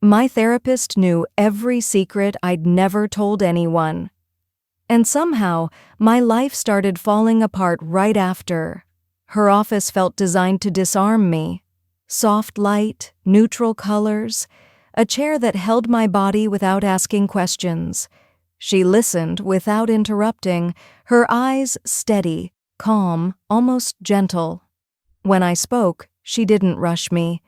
My therapist knew every secret I'd never told anyone. And somehow, my life started falling apart right after. Her office felt designed to disarm me. Soft light, neutral colors, a chair that held my body without asking questions. She listened without interrupting, her eyes steady, calm, almost gentle. When I spoke, she didn't rush me.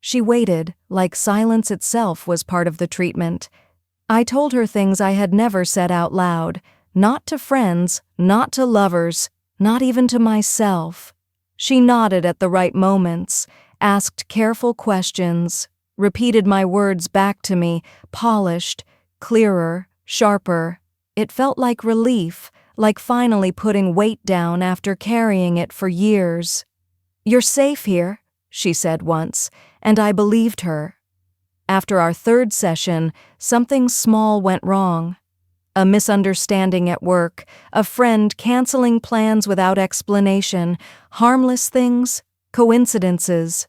She waited, like silence itself was part of the treatment. I told her things I had never said out loud, not to friends, not to lovers, not even to myself. She nodded at the right moments, asked careful questions, repeated my words back to me, polished, clearer, sharper. It felt like relief, like finally putting weight down after carrying it for years. "You're safe here," she said once, and I believed her. After our third session, something small went wrong. A misunderstanding at work, a friend canceling plans without explanation, harmless things, coincidences.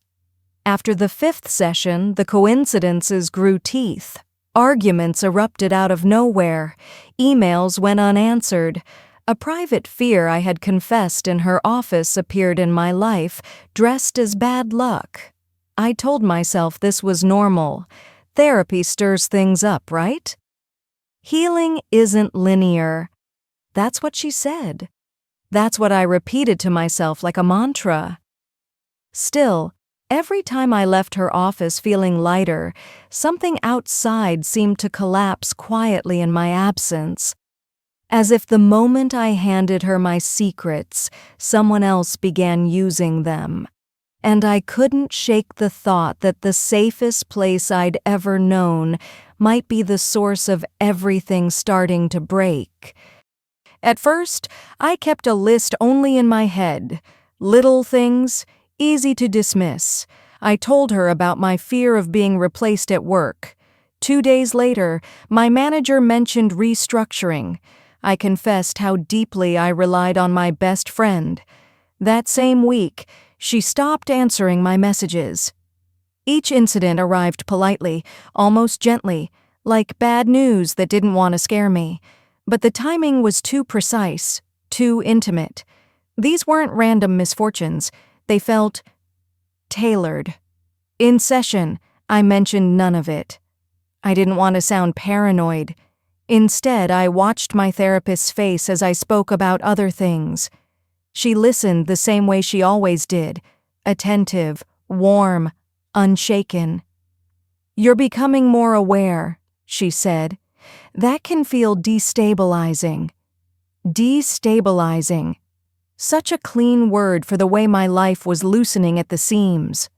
After the fifth session, the coincidences grew teeth. Arguments erupted out of nowhere. Emails went unanswered. A private fear I had confessed in her office appeared in my life, dressed as bad luck. I told myself this was normal. Therapy stirs things up, right? Healing isn't linear. That's what she said. That's what I repeated to myself like a mantra. Still, every time I left her office feeling lighter, something outside seemed to collapse quietly in my absence. As if the moment I handed her my secrets, someone else began using them. And I couldn't shake the thought that the safest place I'd ever known might be the source of everything starting to break. At first, I kept a list only in my head. Little things, easy to dismiss. I told her about my fear of being replaced at work. 2 days later, my manager mentioned restructuring. I confessed how deeply I relied on my best friend. That same week, she stopped answering my messages. Each incident arrived politely, almost gently, like bad news that didn't want to scare me. But the timing was too precise, too intimate. These weren't random misfortunes. They felt tailored. In session, I mentioned none of it. I didn't want to sound paranoid. Instead, I watched my therapist's face as I spoke about other things. She listened the same way she always did, attentive, warm, unshaken. "You're becoming more aware," she said. "That can feel destabilizing." Destabilizing. Such a clean word for the way my life was loosening at the seams.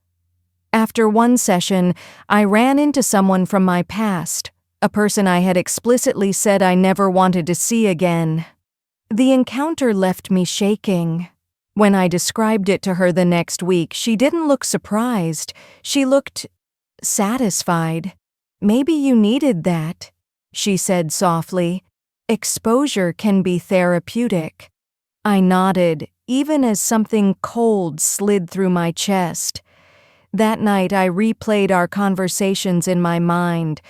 After one session, I ran into someone from my past, a person I had explicitly said I never wanted to see again. The encounter left me shaking. When I described it to her the next week, she didn't look surprised. She looked satisfied. "Maybe you needed that," she said softly. "Exposure can be therapeutic." I nodded, even as something cold slid through my chest. That night, I replayed our conversations in my mind,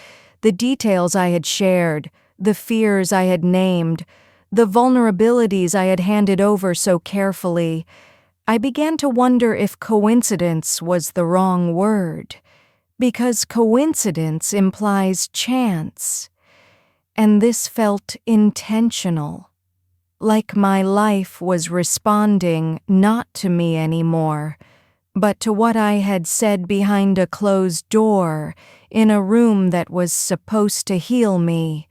the details I had shared, the fears I had named, the vulnerabilities I had handed over so carefully. I began to wonder if coincidence was the wrong word, because coincidence implies chance. And this felt intentional, like my life was responding not to me anymore, but to what I had said behind a closed door in a room that was supposed to heal me.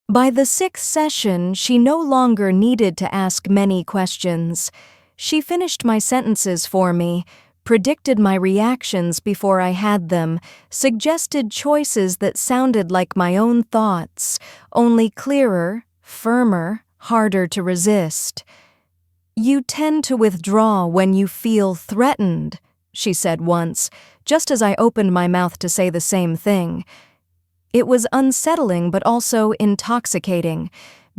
By the sixth session, she no longer needed to ask many questions. She finished my sentences for me, predicted my reactions before I had them, suggested choices that sounded like my own thoughts, only clearer, firmer, harder to resist. "You tend to withdraw when you feel threatened," she said once, just as I opened my mouth to say the same thing. It was unsettling but also intoxicating.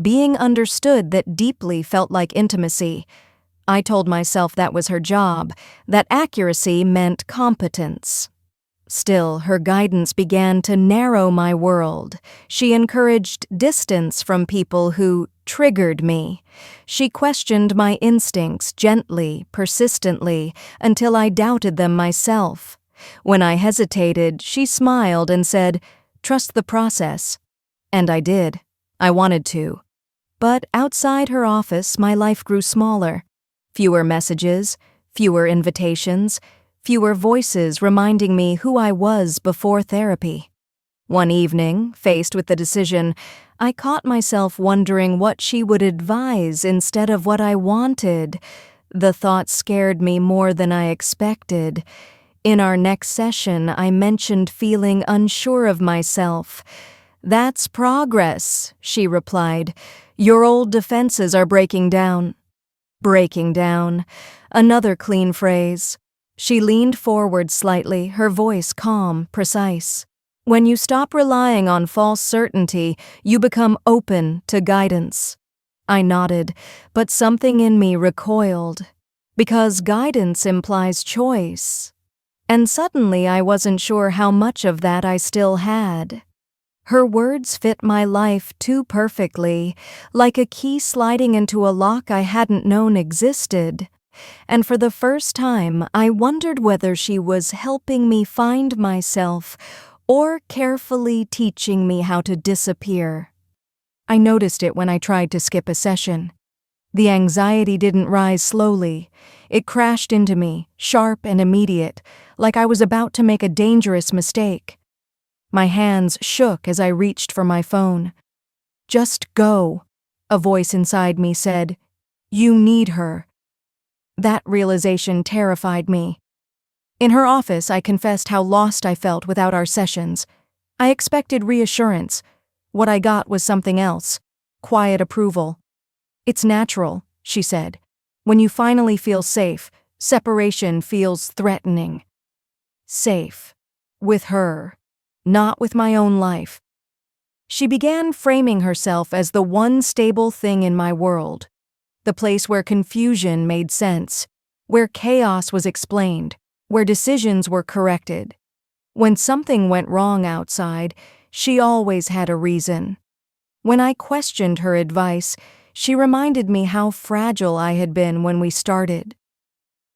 Being understood that deeply felt like intimacy. I told myself that was her job, that accuracy meant competence. Still, her guidance began to narrow my world. She encouraged distance from people who triggered me. She questioned my instincts gently, persistently, until I doubted them myself. When I hesitated, she smiled and said, "Trust the process." And I did. I wanted to. But outside her office, my life grew smaller. Fewer messages, fewer invitations, fewer voices reminding me who I was before therapy. One evening, faced with the decision, I caught myself wondering what she would advise instead of what I wanted. The thought scared me more than I expected. In our next session, I mentioned feeling unsure of myself. "That's progress," she replied. "Your old defenses are breaking down." Breaking down. Another clean phrase. She leaned forward slightly, her voice calm, precise. "When you stop relying on false certainty, you become open to guidance." I nodded, but something in me recoiled. Because guidance implies choice. And suddenly I wasn't sure how much of that I still had. Her words fit my life too perfectly, like a key sliding into a lock I hadn't known existed. And for the first time, I wondered whether she was helping me find myself or carefully teaching me how to disappear. I noticed it when I tried to skip a session. The anxiety didn't rise slowly. It crashed into me, sharp and immediate, like I was about to make a dangerous mistake. My hands shook as I reached for my phone. "Just go," a voice inside me said. "You need her." That realization terrified me. In her office, I confessed how lost I felt without our sessions. I expected reassurance. What I got was something else. Quiet approval. "It's natural," she said. "When you finally feel safe, separation feels threatening." Safe. With her. Not with my own life. She began framing herself as the one stable thing in my world. The place where confusion made sense, where chaos was explained, where decisions were corrected. When something went wrong outside, she always had a reason. When I questioned her advice, she reminded me how fragile I had been when we started.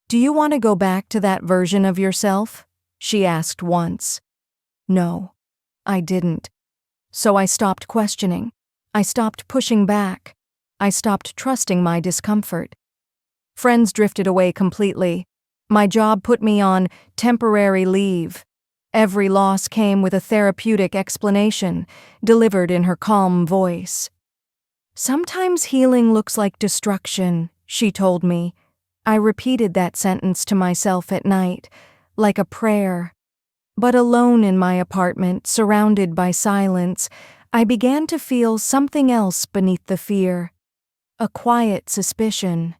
"Do you want to go back to that version of yourself?" she asked once. No, I didn't. So I stopped questioning. I stopped pushing back. I stopped trusting my discomfort. Friends drifted away completely. My job put me on temporary leave. Every loss came with a therapeutic explanation, delivered in her calm voice. "Sometimes healing looks like destruction," she told me. I repeated that sentence to myself at night, like a prayer. But alone in my apartment, surrounded by silence, I began to feel something else beneath the fear. A quiet suspicion.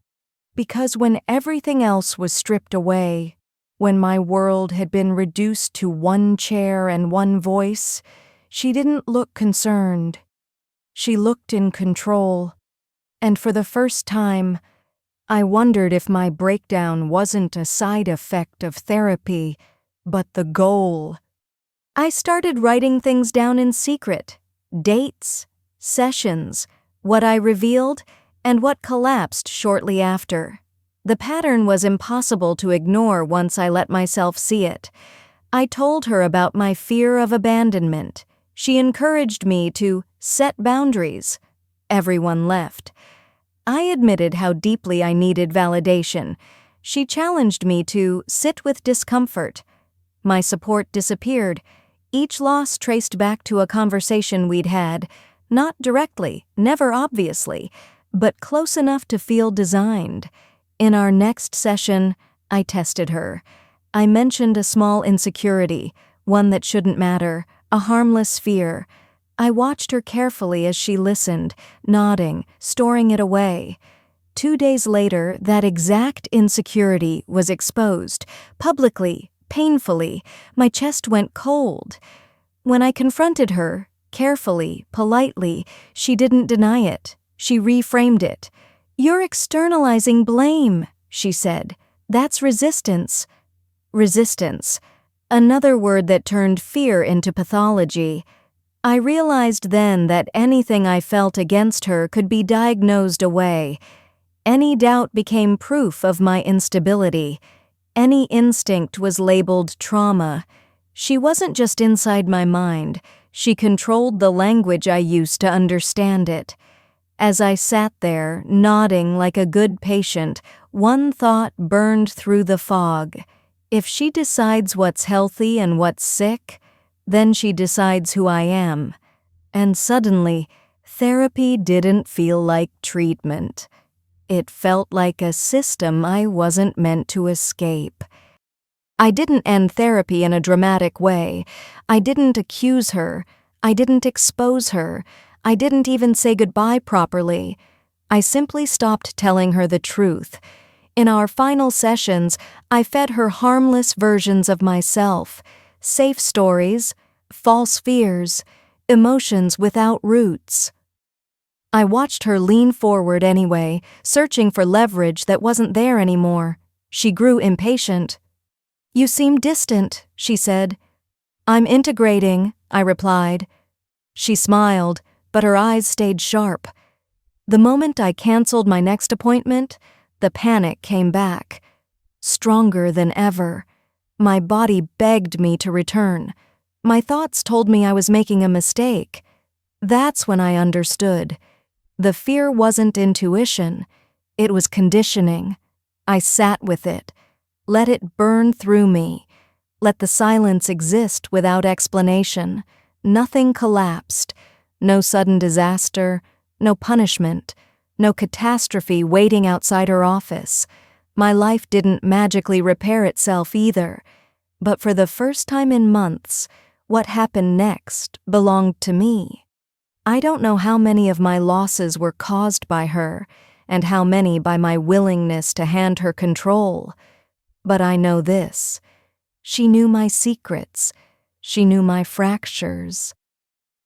Because when everything else was stripped away, when my world had been reduced to one chair and one voice, she didn't look concerned. She looked in control. And for the first time, I wondered if my breakdown wasn't a side effect of therapy, but the goal. I started writing things down in secret. Dates, sessions, what I revealed, and what collapsed shortly after. The pattern was impossible to ignore once I let myself see it. I told her about my fear of abandonment. She encouraged me to set boundaries. Everyone left. I admitted how deeply I needed validation. She challenged me to sit with discomfort. My support disappeared. Each loss traced back to a conversation we'd had, not directly, never obviously, but close enough to feel designed. In our next session, I tested her. I mentioned a small insecurity, one that shouldn't matter, a harmless fear. I watched her carefully as she listened, nodding, storing it away. 2 days later, that exact insecurity was exposed, publicly, painfully. My chest went cold. When I confronted her, carefully, politely, she didn't deny it. She reframed it. "You're externalizing blame," she said. "That's resistance." Resistance. Another word that turned fear into pathology. I realized then that anything I felt against her could be diagnosed away. Any doubt became proof of my instability. Any instinct was labeled trauma. She wasn't just inside my mind. She controlled the language I used to understand it. As I sat there, nodding like a good patient, one thought burned through the fog. If she decides what's healthy and what's sick, then she decides who I am. And suddenly, therapy didn't feel like treatment. It felt like a system I wasn't meant to escape. I didn't end therapy in a dramatic way. I didn't accuse her. I didn't expose her. I didn't even say goodbye properly. I simply stopped telling her the truth. In our final sessions, I fed her harmless versions of myself, safe stories, false fears, emotions without roots. I watched her lean forward anyway, searching for leverage that wasn't there anymore. She grew impatient. "You seem distant," she said. "I'm integrating," I replied. She smiled, but her eyes stayed sharp. The moment I canceled my next appointment, the panic came back. Stronger than ever. My body begged me to return. My thoughts told me I was making a mistake. That's when I understood. The fear wasn't intuition. It was conditioning. I sat with it. Let it burn through me. Let the silence exist without explanation. Nothing collapsed. No sudden disaster. No punishment. No catastrophe waiting outside her office. My life didn't magically repair itself either. But for the first time in months, what happened next belonged to me. I don't know how many of my losses were caused by her, and how many by my willingness to hand her control. But I know this. She knew my secrets. She knew my fractures.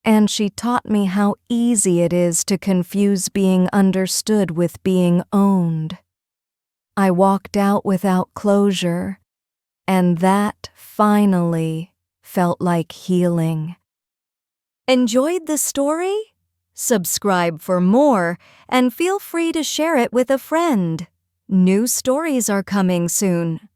And she taught me how easy it is to confuse being understood with being owned. I walked out without closure, and that finally felt like healing. Enjoyed the story? Subscribe for more, and feel free to share it with a friend. New stories are coming soon.